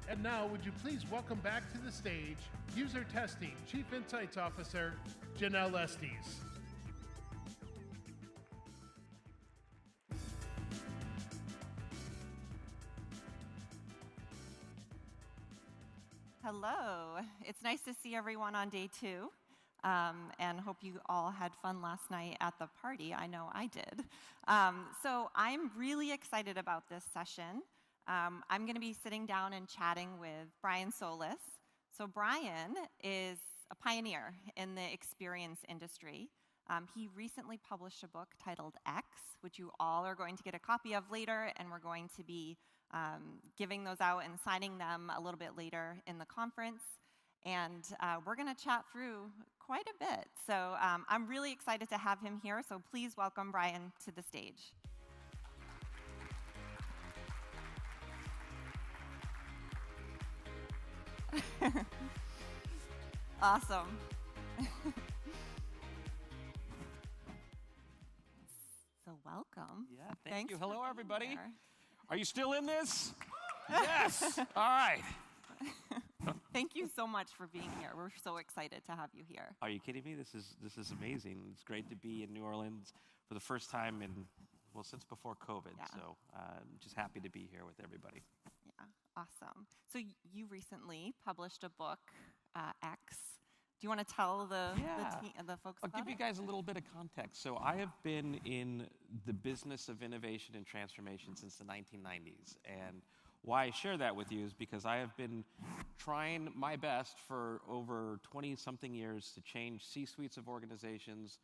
And now, would you please welcome back to the stage User Testing Chief Insights Officer, Janelle Estes. Hello. It's nice to see everyone on day 2, and hope you all had fun last night at the party. I know I did. So I'm really excited about this session. I'm going to be sitting down and chatting with Brian Solis. So Brian is a pioneer in the experience industry. He recently published a book titled X, which you all are going to get a copy of later, and we're going to be giving those out and signing them a little bit later in the conference. And we're going to chat through quite a bit. So I'm really excited to have him here. So please welcome Brian to the stage. Awesome. So welcome. Yeah, thank Thanks you. Hello, everybody. Here. Are you still in this? Yes. All right. Thank you so much for being here. We're so excited to have you here. Are you kidding me? This is amazing. It's great to be in New Orleans for the first time since before COVID. Yeah. So I'm just happy to be here with everybody. Yeah, awesome. So you recently published a book, X. Do you want to tell the folks I'll about give you guys a little bit of context. So I have been in the business of innovation and transformation since the 1990s. And why I share that with you is because I have been trying my best for over 20-something years to change C-suites of organizations,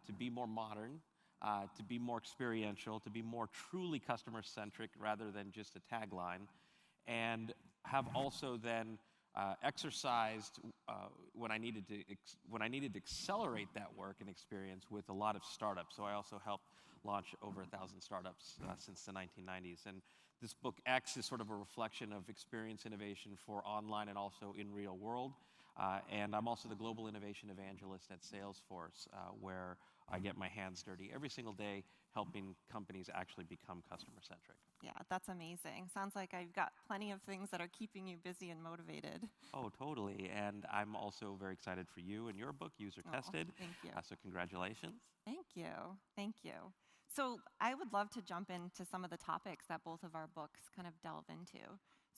to be more modern, to be more experiential, to be more truly customer-centric rather than just a tagline, and have also then exercised when I needed to accelerate that work and experience with a lot of startups. So I also helped launch over 1,000 startups since the 1990s. And this book X is sort of a reflection of experience innovation for online and also in real world. And I'm also the global innovation evangelist at Salesforce, where I get my hands dirty every single day helping companies actually become customer-centric. Yeah, that's amazing. Sounds like I've got plenty of things that are keeping you busy and motivated. Oh, totally. And I'm also very excited for you and your book, User Tested. Thank you. So congratulations. Thank you. Thank you. So I would love to jump into some of the topics that both of our books kind of delve into.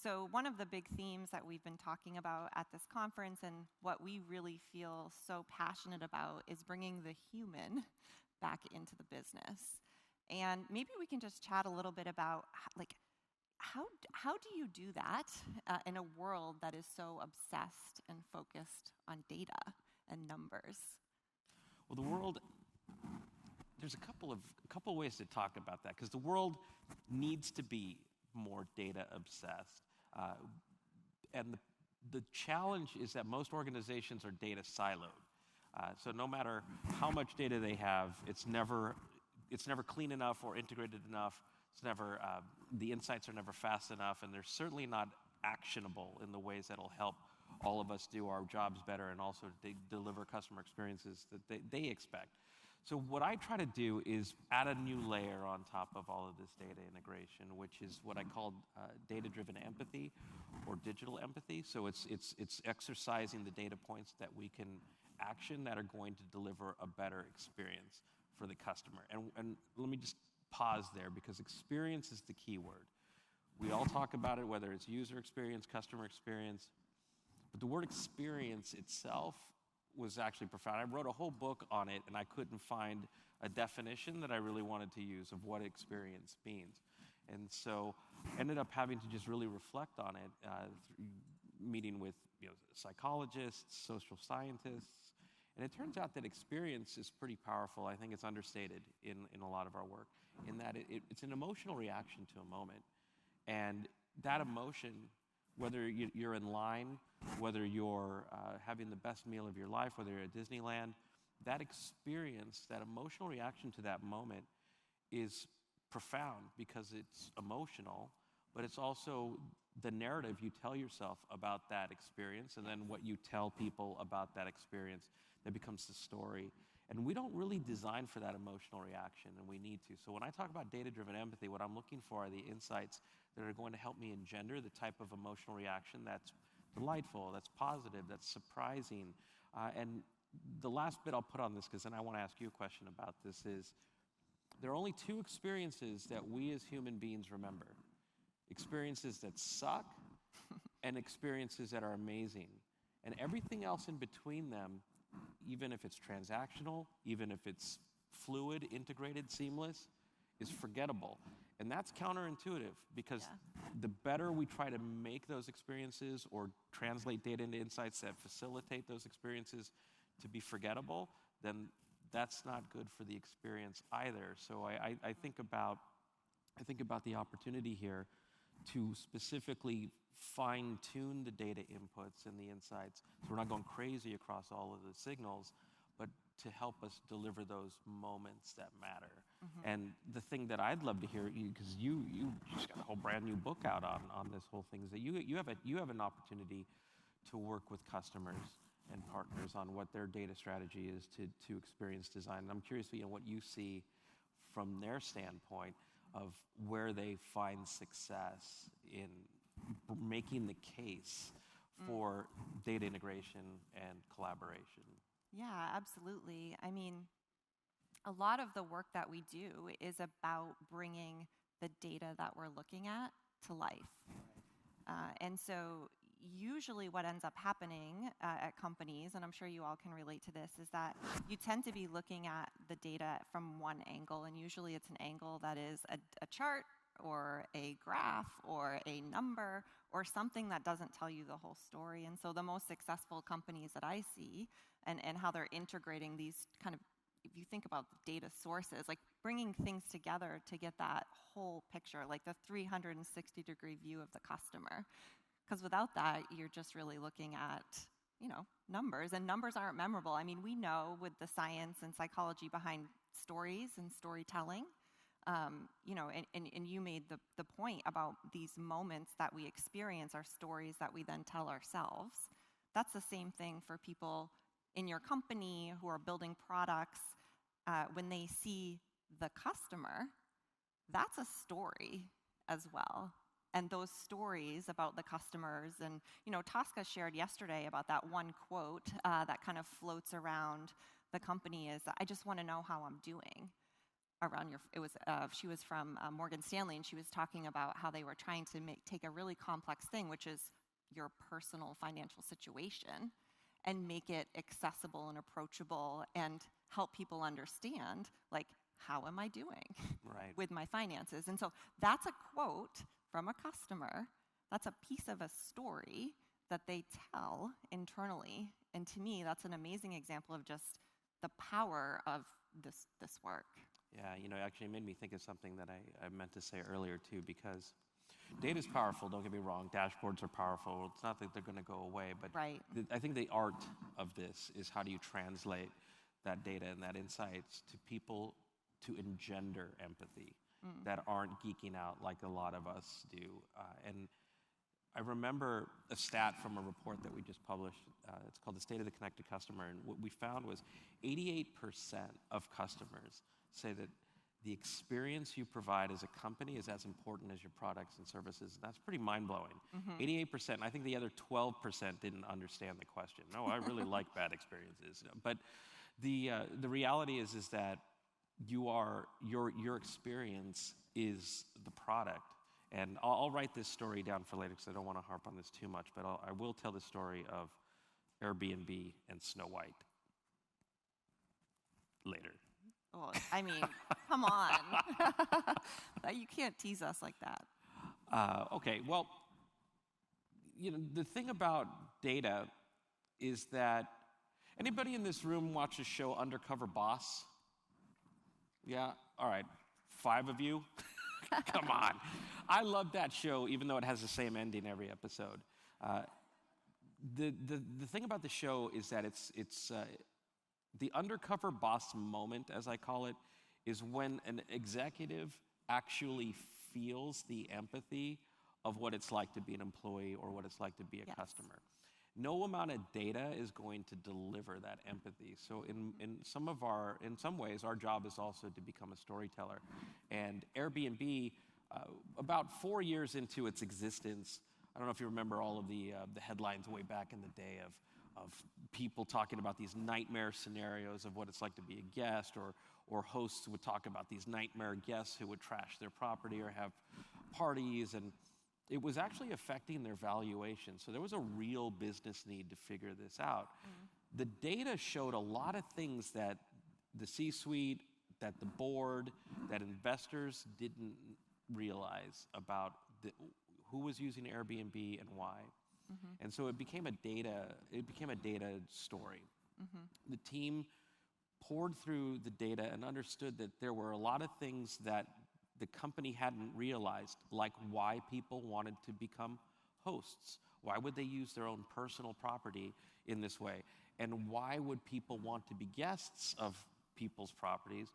So one of the big themes that we've been talking about at this conference and what we really feel so passionate about is bringing the human back into the business. And maybe we can just chat a little bit about how do you do that in a world that is so obsessed and focused on data and numbers? Well, the world, there's a couple ways to talk about that, because the world needs to be more data obsessed. And the challenge is that most organizations are data siloed. So no matter how much data they have, it's never clean enough or integrated enough. It's never, the insights are never fast enough, and they're certainly not actionable in the ways that'll help all of us do our jobs better and also deliver customer experiences that they expect. So what I try to do is add a new layer on top of all of this data integration, which is what I call data-driven empathy or digital empathy. So it's exercising the data points that we can action that are going to deliver a better experience for the customer. And let me just pause there, because experience is the key word. We all talk about it, whether it's user experience, customer experience, but the word experience itself was actually profound. I wrote a whole book on it, and I couldn't find a definition that I really wanted to use of what experience means. And so I ended up having to just really reflect on it, meeting with psychologists, social scientists, and it turns out that experience is pretty powerful. I think it's understated in a lot of our work, in that it's an emotional reaction to a moment. And that emotion, whether you're in line, whether you're having the best meal of your life, whether you're at Disneyland, that experience, that emotional reaction to that moment is profound because it's emotional, but it's also the narrative you tell yourself about that experience, and then what you tell people about that experience that becomes the story. And we don't really design for that emotional reaction, and we need to. So when I talk about data-driven empathy, what I'm looking for are the insights that are going to help me engender the type of emotional reaction that's delightful, that's positive, that's surprising. And the last bit I'll put on this, because then I want to ask you a question about this, is there are only two experiences that we as human beings remember. Experiences that suck and experiences that are amazing. And everything else in between them, even if it's transactional, even if it's fluid, integrated, seamless, is forgettable. And that's counterintuitive, because the better we try to make those experiences or translate data into insights that facilitate those experiences to be forgettable, then that's not good for the experience either. So I think about the opportunity here to specifically fine-tune the data inputs and the insights, so we're not going crazy across all of the signals, but to help us deliver those moments that matter. Mm-hmm. And the thing that I'd love to hear, because you just got a whole brand new book out on this whole thing, is that you have an opportunity to work with customers and partners on what their data strategy is to experience design. And I'm curious, what you see from their standpoint of where they find success in making the case for data integration and collaboration. Yeah, absolutely. I mean, a lot of the work that we do is about bringing the data that we're looking at to life. And so usually what ends up happening at companies, and I'm sure you all can relate to this, is that you tend to be looking at the data from one angle, and usually it's an angle that is a chart or a graph or a number or something that doesn't tell you the whole story. And so the most successful companies that I see and how they're integrating these kind of, if you think about data sources, like bringing things together to get that whole picture, like the 360-degree view of the customer. Because without that, you're just really looking at, numbers, and numbers aren't memorable. I mean, we know with the science and psychology behind stories and storytelling, and you made the point about these moments that we experience are stories that we then tell ourselves. That's the same thing for people in your company who are building products. When they see the customer, that's a story as well. And those stories about the customers, and Tosca shared yesterday about that one quote that kind of floats around the company is, "I just want to know how I'm doing." She was from Morgan Stanley, and she was talking about how they were trying to take a really complex thing, which is your personal financial situation, and make it accessible and approachable and help people understand, like, how am I doing with my finances? And so that's a quote from a customer. That's a piece of a story that they tell internally. And to me, that's an amazing example of just the power of this work. Yeah, actually it made me think of something that I meant to say earlier too, because data is powerful, don't get me wrong. Dashboards are powerful. It's not that they're going to go away, but I think the art of this is how do you translate that data and that insights to people to engender empathy that aren't geeking out like a lot of us do. And I remember a stat from a report that we just published. It's called the State of the Connected Customer. And what we found was 88% of customers say that the experience you provide as a company is as important as your products and services. And that's pretty mind-blowing. 88%. I think the other 12% didn't understand the question. No, I really like bad experiences. But the reality is that your experience is the product. And I'll write this story down for later because I don't want to harp on this too much, but I will tell the story of Airbnb and Snow White later. Well, I mean, come on. You can't tease us like that. Okay, well, the thing about data is that anybody in this room watch the show Undercover Boss? Yeah? All right. 5 of you? Come on. I love that show, even though it has the same ending every episode. The thing about the show is that it's the undercover boss moment, as I call it, is when an executive actually feels the empathy of what it's like to be an employee or what it's like to be a customer. No amount of data is going to deliver that empathy. So in some ways, our job is also to become a storyteller. And Airbnb, about 4 years into its existence, I don't know if you remember all of the headlines way back in the day of people talking about these nightmare scenarios of what it's like to be a guest, or hosts would talk about these nightmare guests who would trash their property or have parties, and it was actually affecting their valuation. So there was a real business need to figure this out. The data showed a lot of things that the C-suite, that the board, that investors didn't realize about who was using Airbnb and why. And so it became a data story. The team poured through the data and understood that there were a lot of things that the company hadn't realized, like why people wanted to become hosts. Why would they use their own personal property in this way? And why would people want to be guests of people's properties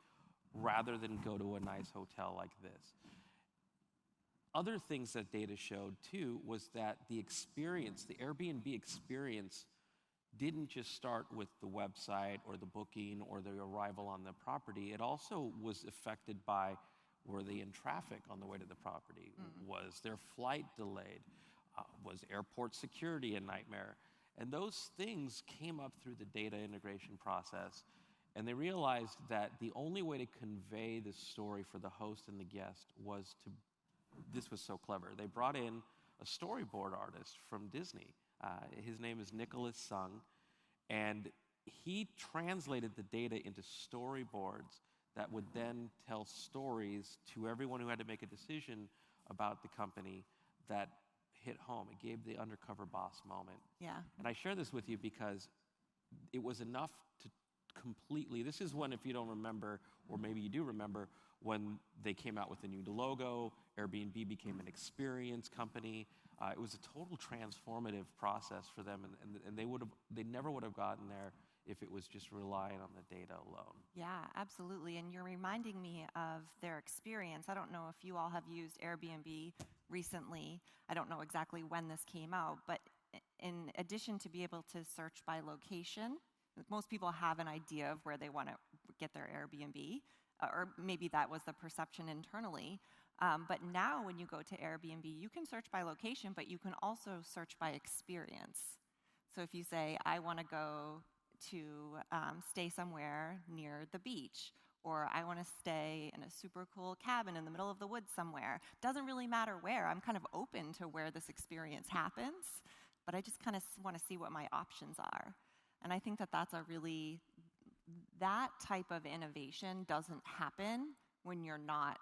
rather than go to a nice hotel like this? Other things that data showed too was that the Airbnb experience didn't just start with the website or the booking or the arrival on the property. It also was affected by, were they in traffic on the way to the property? Was their flight delayed? Was airport security a nightmare? And those things came up through the data integration process. And they realized that the only way to convey this story for the host and the guest was this was so clever. They brought in a storyboard artist from Disney. His name is Nicholas Sung. And he translated the data into storyboards that would then tell stories to everyone who had to make a decision about the company that hit home. It gave the undercover boss moment. Yeah. And I share this with you because it was enough to completely, this is when, if you don't remember, or maybe you do remember, when they came out with a new logo, Airbnb became an experience company. It was a total transformative process for them, and they never would have gotten there if it was just relying on the data alone. Yeah, absolutely. And you're reminding me of their experience. I don't know if you all have used Airbnb recently. I don't know exactly when this came out, but in addition to be able to search by location, most people have an idea of where they want to get their Airbnb, or maybe that was the perception internally. But now when you go to Airbnb, you can search by location, but you can also search by experience. So if you say, I want to go to stay somewhere near the beach, or I want to stay in a super cool cabin in the middle of the woods somewhere, doesn't really matter where. I'm kind of open to where this experience happens, but I just kind of want to see what my options are. And I think that that type of innovation doesn't happen when you're not,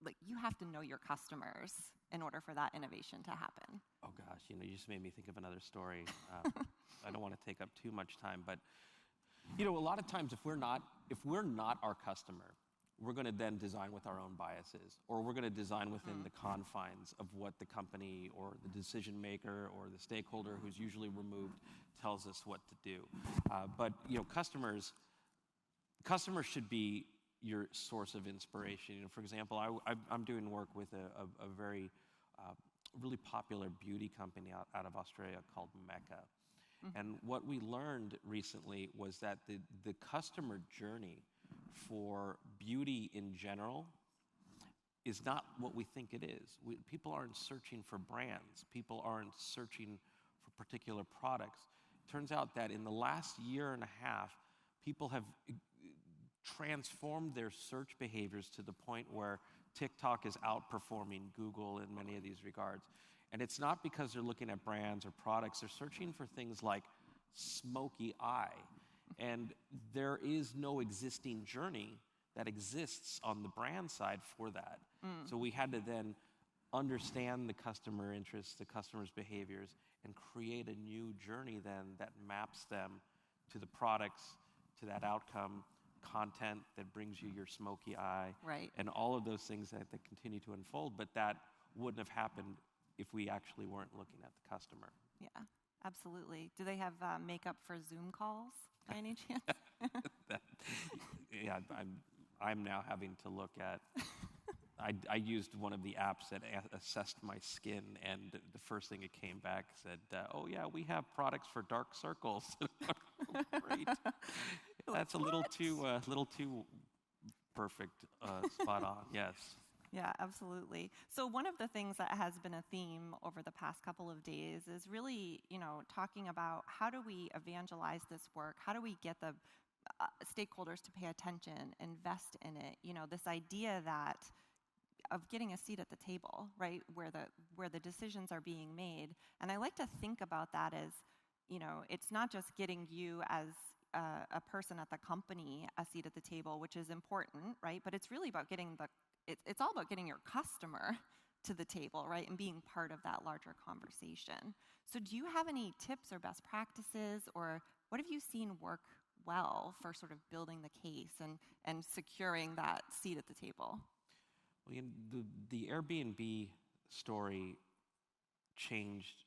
like, you have to know your customers in order for that innovation to happen. Oh gosh, you just made me think of another story. I don't want to take up too much time, but a lot of times if we're not our customer, we're going to then design with our own biases, or we're going to design within the confines of what the company or the decision maker or the stakeholder, who's usually removed, tells us what to do. But customers should be your source of inspiration. For example, I'm doing work with a very really popular beauty company out of Australia called Mecca. And what we learned recently was that the customer journey for beauty in general is not what we think it is. People aren't searching for brands. People aren't searching for particular products. It turns out that in the last year and a half, people have transformed their search behaviors to the point where TikTok is outperforming Google in many of these regards. And it's not because they're looking at brands or products. They're searching for things like smoky eye. And there is no existing journey that exists on the brand side for that. So we had to then understand the customer interests, the customer's behaviors, and create a new journey then that maps them to the products, to that outcome, content that brings you your smoky eye, right, and all of those things that continue to unfold. But that wouldn't have happened if we actually weren't looking at the customer. Yeah, absolutely. Do they have makeup for Zoom calls by any chance? Yeah, I'm now having to look at I used one of the apps that assessed my skin, and the first thing it came back said, "Oh yeah, we have products for dark circles." Great. That's a little too perfect, spot on. Yes. Yeah, absolutely. So one of the things that has been a theme over the past couple of days is really, talking about how do we evangelize this work? How do we get the stakeholders to pay attention, invest in it? This idea that of getting a seat at the table, right, where the decisions are being made. And I like to think about that as, it's not just getting you as a person at the company a seat at the table, which is important, right? But it's really about getting it's all about getting your customer to the table, right, and being part of that larger conversation. So do you have any tips or best practices, or what have you seen work well for sort of building the case and securing that seat at the table? Well, the Airbnb story changed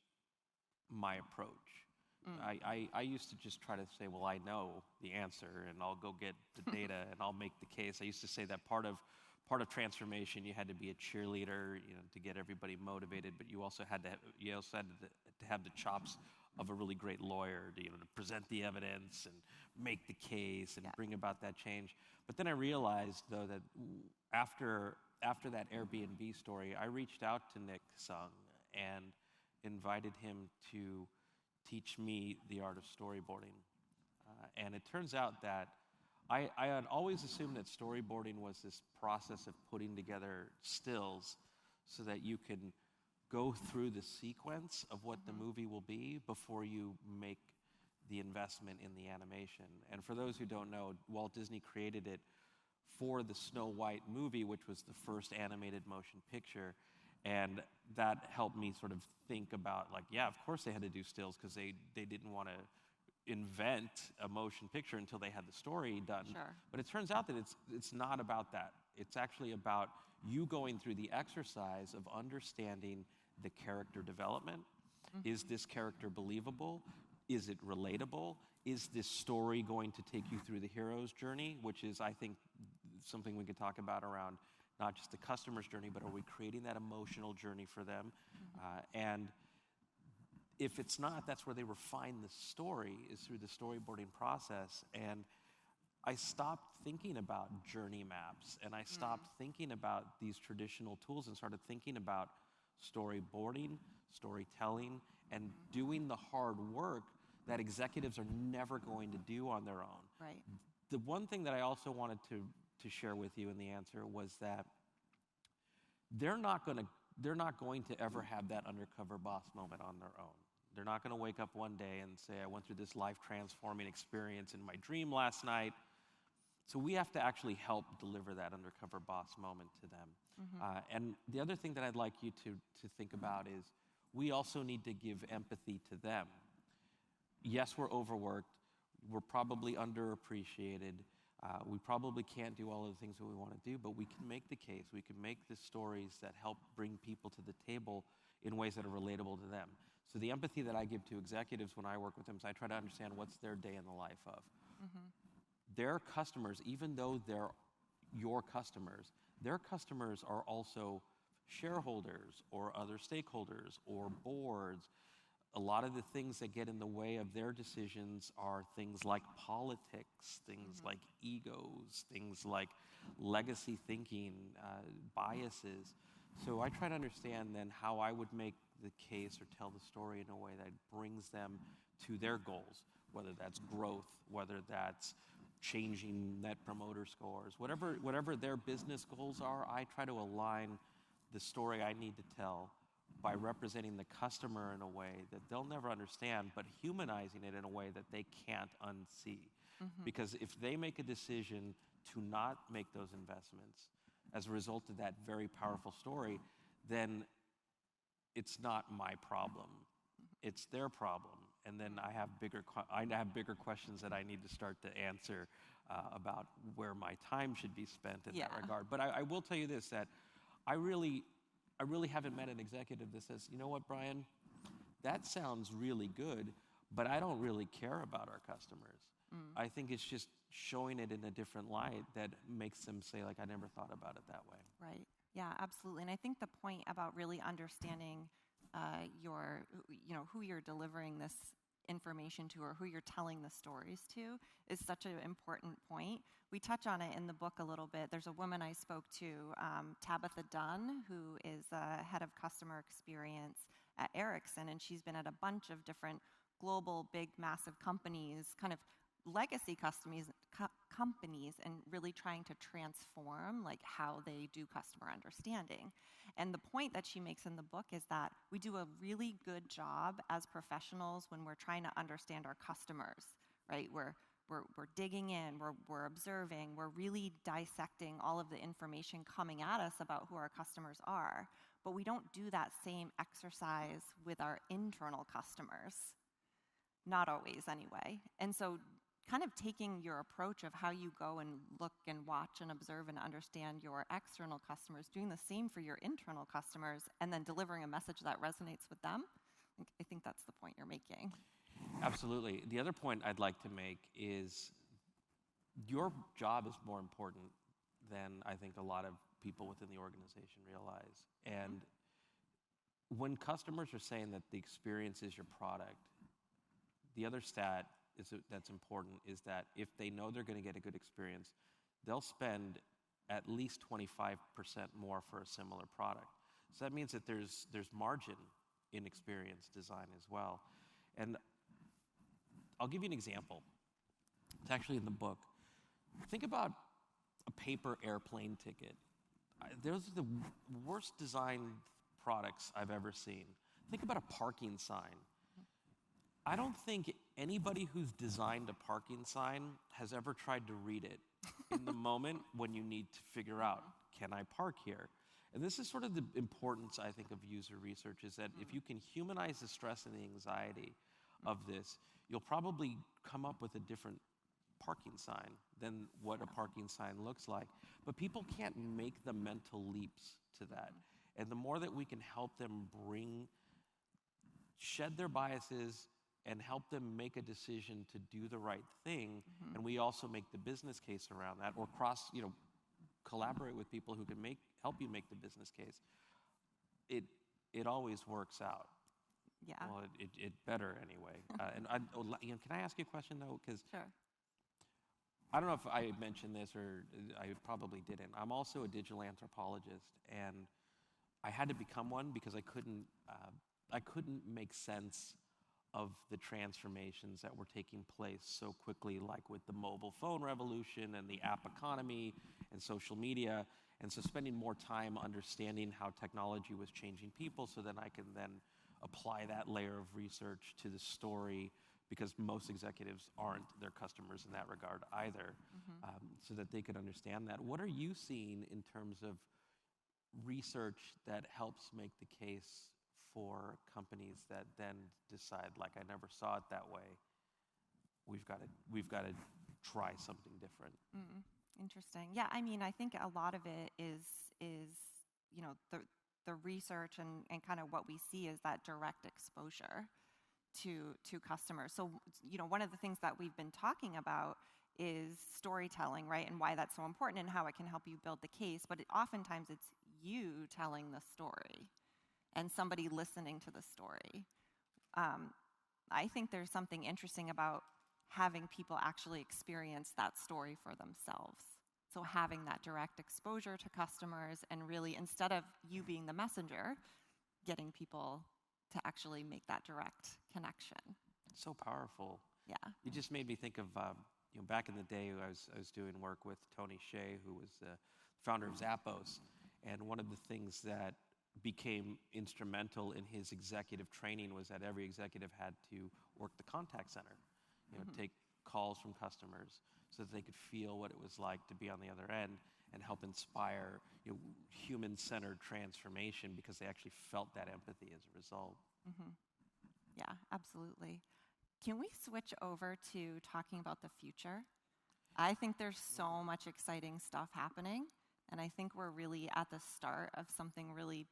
my approach. I used to just try to say, well, I know the answer, and I'll go get the data, and I'll make the case. I used to say that part of transformation, you had to be a cheerleader, to get everybody motivated, but you also had to have the chops of a really great lawyer, to present the evidence and make the case and bring about that change. But then I realized, though, that after that Airbnb story, I reached out to Nick Sung and invited him to teach me the art of storyboarding. And it turns out that I had always assumed that storyboarding was this process of putting together stills so that you can go through the sequence of what the movie will be before you make the investment in the animation. And for those who don't know, Walt Disney created it for the Snow White movie, which was the first animated motion picture. And that helped me sort of think about, of course they had to do stills because they didn't want to invent a motion picture until they had the story done. Sure. But it turns out that it's not about that. It's actually about you going through the exercise of understanding the character development. Is this character believable? Is it relatable? Is this story going to take you through the hero's journey, which is, I think, something we could talk about around not just the customer's journey, but are we creating that emotional journey for them? And if it's not, that's where they refine the story, is through the storyboarding process. And I stopped thinking about journey maps, and I stopped thinking about these traditional tools and started thinking about storyboarding, storytelling, and doing the hard work that executives are never going to do on their own. Right. The one thing that I also wanted to share with you in the answer was that they're not going to ever have that undercover boss moment on their own. They're not going to wake up one day and say, I went through this life-transforming experience in my dream last night. So we have to actually help deliver that undercover boss moment to them. And the other thing that I'd like you to think about is we also need to give empathy to them. Yes, we're overworked. We're probably underappreciated. We probably can't do all of the things that we want to do, but we can make the case. We can make the stories that help bring people to the table in ways that are relatable to them. So the empathy that I give to executives when I work with them is I try to understand what's their day in the life of. Their customers, even though they're your customers, their customers are also shareholders or other stakeholders or boards. A lot of the things that get in the way of their decisions are things like politics, things like egos, things like legacy thinking, biases. So I try to understand then how I would make the case or tell the story in a way that brings them to their goals, whether that's growth, whether that's changing net promoter scores, whatever their business goals are. I try to align the story I need to tell by representing the customer in a way that they'll never understand, but humanizing it in a way that they can't unsee. Because if they make a decision to not make those investments as a result of that very powerful story, then it's not my problem. It's their problem. And then I have bigger questions that I need to start to answer about where my time should be spent in that regard. But I will tell you this, that I really haven't met an executive that says, you know what, Brian, that sounds really good, but I don't really care about our customers. I think it's just showing it in a different light that makes them say, I never thought about it that way. Right. Yeah, absolutely. And I think the point about really understanding who you're delivering this information to or who you're telling the stories to is such an important point. We touch on it in the book a little bit. There's a woman I spoke to, Tabitha Dunn, who is head of customer experience at Ericsson, and she's been at a bunch of different global, big, massive companies, kind of legacy companies, and really trying to transform like how they do customer understanding. And the point that she makes in the book is that we do a really good job as professionals when we're trying to understand our customers, right? We're digging in, we're observing, we're really dissecting all of the information coming at us about who our customers are. But we don't do that same exercise with our internal customers. Not always, anyway. And so kind of taking your approach of how you go and look and watch and observe and understand your external customers, doing the same for your internal customers, and then delivering a message that resonates with them, I think that's the point you're making. Absolutely. The other point I'd like to make is your job is more important than I think a lot of people within the organization realize. And when customers are saying that the experience is your product, the other stat that's important is that if they know they're going to get a good experience, they'll spend at least 25% more for a similar product. So that means that there's margin in experience design as well. And I'll give you an example. It's actually in the book. Think about a paper airplane ticket. Those are the worst designed products I've ever seen. Think about a parking sign. I don't think anybody who's designed a parking sign has ever tried to read it in the moment when you need to figure out, can I park here? And this is sort of the importance, I think, of user research, is that if you can humanize the stress and the anxiety of this, you'll probably come up with a different parking sign than what a parking sign looks like. But people can't make the mental leaps to that. And the more that we can help them shed their biases, and help them make a decision to do the right thing, and we also make the business case around that, or collaborate with people who can help you make the business case, it always works out. Yeah. Well, it better anyway. Can I ask you a question though? Because sure. I don't know if I mentioned this, or I probably didn't. I'm also a digital anthropologist, and I had to become one because I couldn't make sense of the transformations that were taking place so quickly, like with the mobile phone revolution and the app economy and social media. And so spending more time understanding how technology was changing people, so then I can then apply that layer of research to the story, because most executives aren't their customers in that regard either, so that they could understand that. What are you seeing in terms of research that helps make the case for companies that then decide, like, I never saw it that way, we've got to try something different? Interesting. Yeah, I mean, I think a lot of it is the research and kind of what we see is that direct exposure to customers. So, one of the things that we've been talking about is storytelling, right? And why that's so important and how it can help you build the case. But oftentimes it's you telling the story and somebody listening to the story. I think there's something interesting about having people actually experience that story for themselves. So having that direct exposure to customers, and really, instead of you being the messenger, getting people to actually make that direct connection. So powerful. Yeah. You just made me think of, back in the day, I was doing work with Tony Hsieh, who was the founder of Zappos. And one of the things that became instrumental in his executive training was that every executive had to work the contact center, take calls from customers so that they could feel what it was like to be on the other end, and help inspire human-centered transformation, because they actually felt that empathy as a result. Yeah, absolutely. Can we switch over to talking about the future? I think there's so much exciting stuff happening, and I think we're really at the start of something really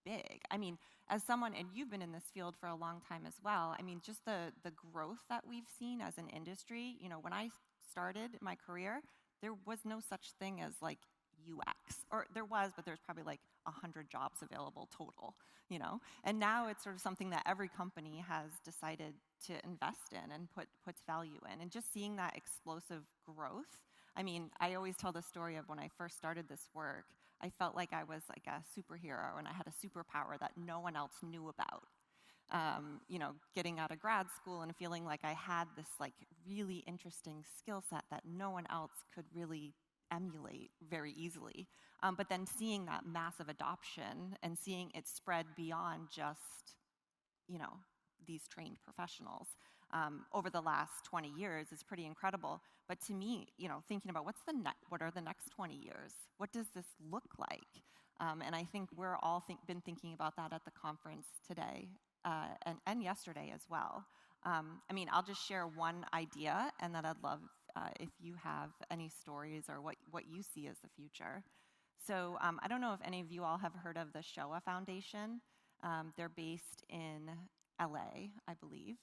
big. I mean, as someone, and you've been in this field for a long time as well, I mean, just the growth that we've seen as an industry, when I started my career, there was no such thing as like UX. Or there was, but there's probably like 100 jobs available total, you know? And now it's sort of something that every company has decided to invest in and puts value in. And just seeing that explosive growth, I mean, I always tell the story of when I first started this work, I felt like I was like a superhero and I had a superpower that no one else knew about. You know, getting out of grad school and feeling like I had this like really interesting skill set that no one else could really emulate very easily. But then seeing that massive adoption and seeing it spread beyond just, you know, these trained professionals over the last 20 years is pretty incredible. But to me, you know, thinking about what are the next 20 years? What does this look like? And I think we're all been thinking about that at the conference today and yesterday as well. I mean, I'll just share one idea, and then I'd love if you have any stories or what you see as the future. So I don't know if any of you all have heard of the Shoah Foundation. They're based in LA, I believe.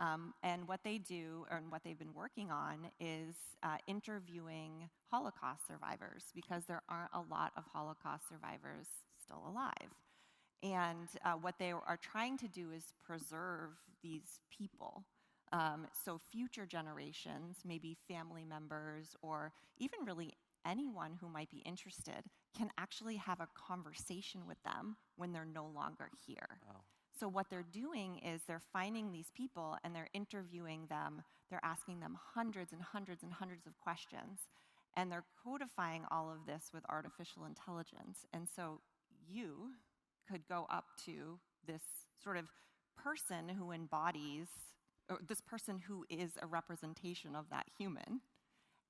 And what they do, and what they've been working on, is interviewing Holocaust survivors, because there aren't a lot of Holocaust survivors still alive. And what they are trying to do is preserve these people. So future generations, maybe family members, or even really anyone who might be interested, can actually have a conversation with them when they're no longer here. Wow. So what they're doing is they're finding these people and they're interviewing them. They're asking them hundreds and hundreds and hundreds of questions. And they're codifying all of this with artificial intelligence. And so you could go up to this sort of person who embodies, or this person who is a representation of that human,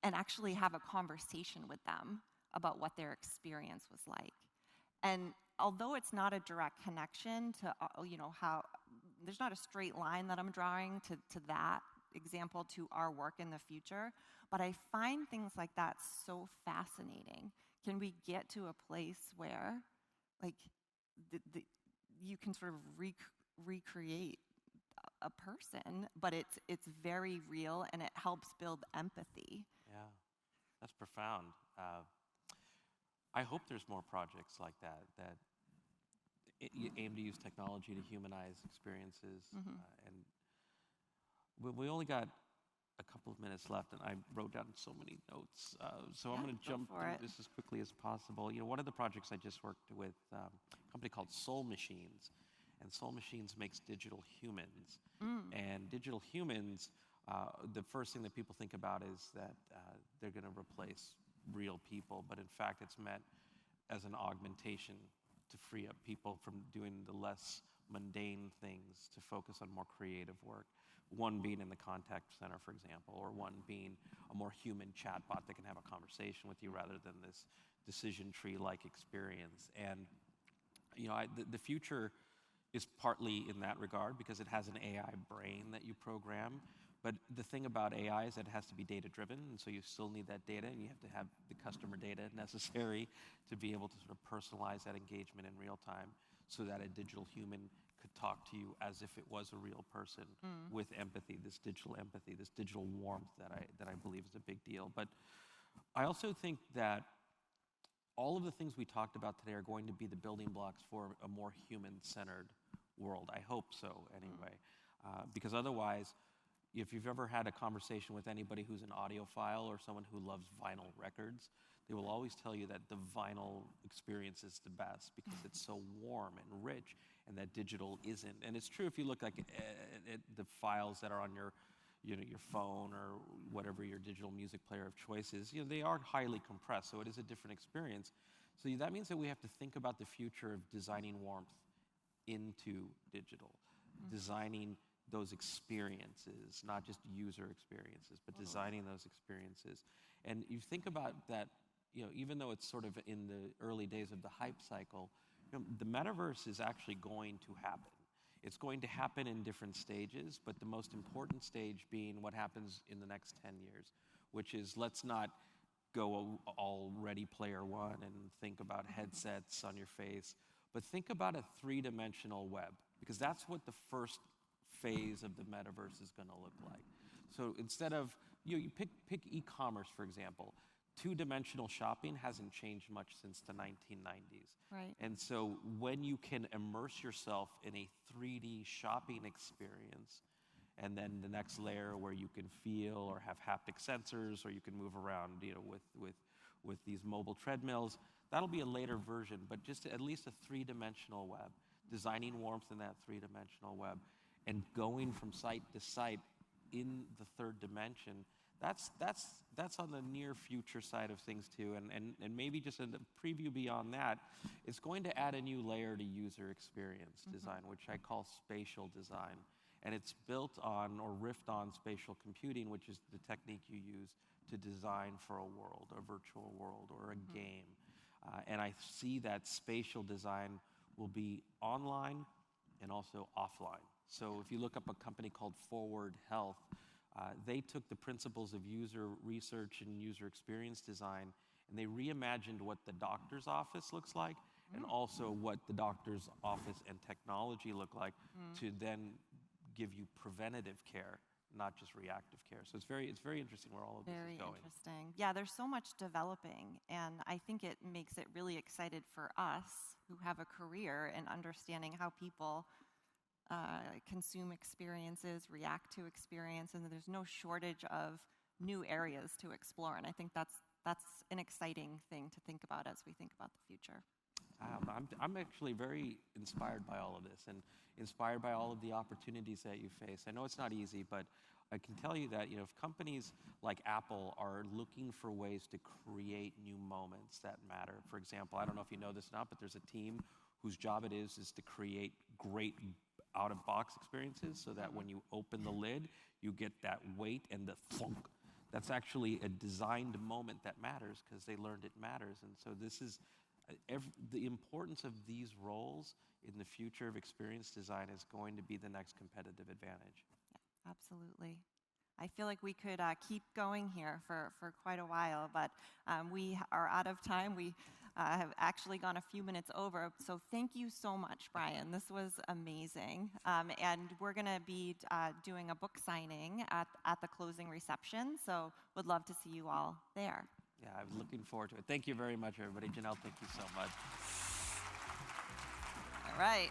and actually have a conversation with them about what their experience was like. And although it's not a direct connection to, you know, how, there's not a straight line that I'm drawing to that example to our work in the future, but I find things like that so fascinating. Can we get to a place where, like, you can sort of recreate a person, but it's very real and it helps build empathy. Yeah, that's profound. I hope there's more projects like that aim to use technology to humanize experiences. And we only got a couple of minutes left, and I wrote down so many notes. So I'm going to jump through this as quickly as possible. You know, one of the projects I just worked with a company called Soul Machines, and Soul Machines makes digital humans. And digital humans, the first thing that people think about is that they're going to replace real people, but in fact it's meant as an augmentation to free up people from doing the less mundane things to focus on more creative work. One being in the contact center, for example, or one being a more human chatbot that can have a conversation with you rather than this decision tree-like experience. And you know, the future is partly in that regard because it has an AI brain that you program. But the thing about AI is that it has to be data-driven, and so you still need that data, and you have to have the customer data necessary to be able to sort of personalize that engagement in real time so that a digital human could talk to you as if it was a real person with empathy, this digital warmth that I believe is a big deal. But I also think that all of the things we talked about today are going to be the building blocks for a more human-centered world. I hope so, anyway. Because otherwise, if you've ever had a conversation with anybody who's an audiophile or someone who loves vinyl records, they will always tell you that the vinyl experience is the best because it's so warm and rich, and that digital isn't. And it's true if you look like at the files that are on your phone or whatever your digital music player of choice is, they are highly compressed, so it is a different experience. So that means that we have to think about the future of designing warmth into digital, designing those experiences, not just user experiences, but designing those experiences. And you think about that, even though it's sort of in the early days of the hype cycle, the metaverse is actually going to happen. It's going to happen in different stages, but the most important stage being what happens in the next 10 years, which is let's not go all Ready Player One and think about headsets on your face, but think about a three-dimensional web, because that's what the first phase of the metaverse is going to look like. So instead of, you pick e-commerce, for example. two-dimensional shopping hasn't changed much since the 1990s. Right. And so when you can immerse yourself in a 3D shopping experience, and then the next layer where you can feel or have haptic sensors, or you can move around, with these mobile treadmills, that'll be a later version, but just at least a three-dimensional web, designing warmth in that three-dimensional web, and going from site to site in the third dimension. That's on the near future side of things too, and maybe just a preview beyond that, it's going to add a new layer to user experience design, which I call spatial design. And it's built on or riffed on spatial computing, which is the technique you use to design for a world, a virtual world, or a game. And I see that spatial design will be online and also offline. So if you look up a company called Forward Health, they took the principles of user research and user experience design, and they reimagined what the doctor's office looks like, and also what the doctor's office and technology look like, to then give you preventative care, not just reactive care. So it's very interesting where all of this is going. Very interesting. Yeah, there's so much developing, and I think it makes it really excited for us who have a career in understanding how people consume experiences, react to experiences, and there's no shortage of new areas to explore. And I think that's an exciting thing to think about as we think about the future. I'm actually very inspired by all of this, and inspired by all of the opportunities that you face. I know it's not easy, but I can tell you that if companies like Apple are looking for ways to create new moments that matter. For example, I don't know if you know this or not, but there's a team whose job it is to create great out-of-box experiences, so that when you open the lid, you get that weight and the thunk. That's actually a designed moment that matters because they learned it matters. And so this is the importance of these roles in the future of experience design is going to be the next competitive advantage. Yeah, absolutely. I feel like we could keep going here for quite a while, but we are out of time. We have actually gone a few minutes over, so thank you so much, Brian. This was amazing. And we're going to be doing a book signing at the closing reception, so would love to see you all there. Yeah, I'm looking forward to it. Thank you very much, everybody. Janelle, thank you so much. All right.